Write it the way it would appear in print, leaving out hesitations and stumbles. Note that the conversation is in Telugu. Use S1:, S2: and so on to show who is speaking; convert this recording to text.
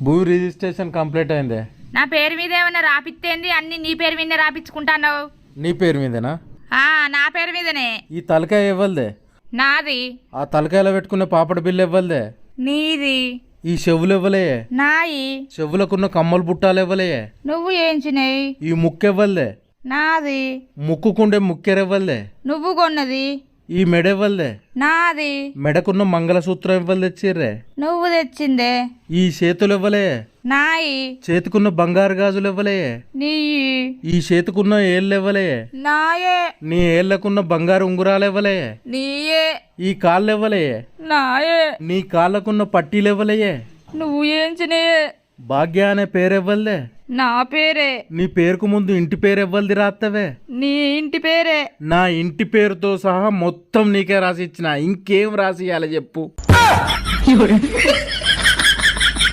S1: భూ రిజిస్ట్రేషన్ కంప్లీట్ అయిందే.
S2: నా పేరు మీద ఏమన్నా రాపిత్తేంది? అన్ని నీ పేరు మీదనే రాపించుకుంటాన్నావు.
S1: నీ పేరు మీదేనా?
S2: నా పేరు మీదనే.
S1: ఈ తలకాయ ఇవ్వలదే.
S2: నాది.
S1: ఆ తలకాయలో పెట్టుకునే పాపడ బిల్లు ఇవ్వలదే.
S2: నీది.
S1: ఈ చెవులు ఇవ్వలే.
S2: నాయి.
S1: చెవులకున్న కమ్మలు బుట్టాలు ఇవ్వలే.
S2: నువ్వు ఏంచినాయి?
S1: ఈ ముక్కెవ్వలదే.
S2: నాది.
S1: ముక్కుకుండే ముక్కెరెవ్వలదే.
S2: నువ్వు కొన్నది.
S1: ఈ మెడెవ్వలదే.
S2: నాది.
S1: మెడకున్న మంగళసూత్రం ఇవ్వలు తెచ్చిర్రే.
S2: నువ్వు తెచ్చిందే.
S1: ఈ చేతులు ఇవ్వలే.
S2: నాయి.
S1: చేతికున్న బంగారు గాజులు ఇవ్వలే.
S2: నీ.
S1: ఈ చేతికున్న ఏళ్ళు ఇవ్వలే.
S2: నాయే.
S1: నీ ఏళ్లకున్న బంగారు ఉంగురాలు ఇవ్వలే.
S2: నీయే.
S1: ఈ కాళ్ళు ఇవ్వలే.
S2: నాయే.
S1: నీ కాళ్ళకున్న పట్టీలు ఇవ్వలే.
S2: నువ్వు ఏంచినాయే?
S1: భాగ్య అనే పేరెవ్వలదే.
S2: నా పేరే.
S1: నీ పేరుకు ముందు ఇంటి పేరు ఎవ్వలది రాత్తవే.
S2: నీ ఇంటి పేరే.
S1: నా ఇంటి పేరుతో సహా మొత్తం నీకే రాసి ఇచ్చిన. ఇంకేం రాసి ఇవ్వాలి చెప్పు?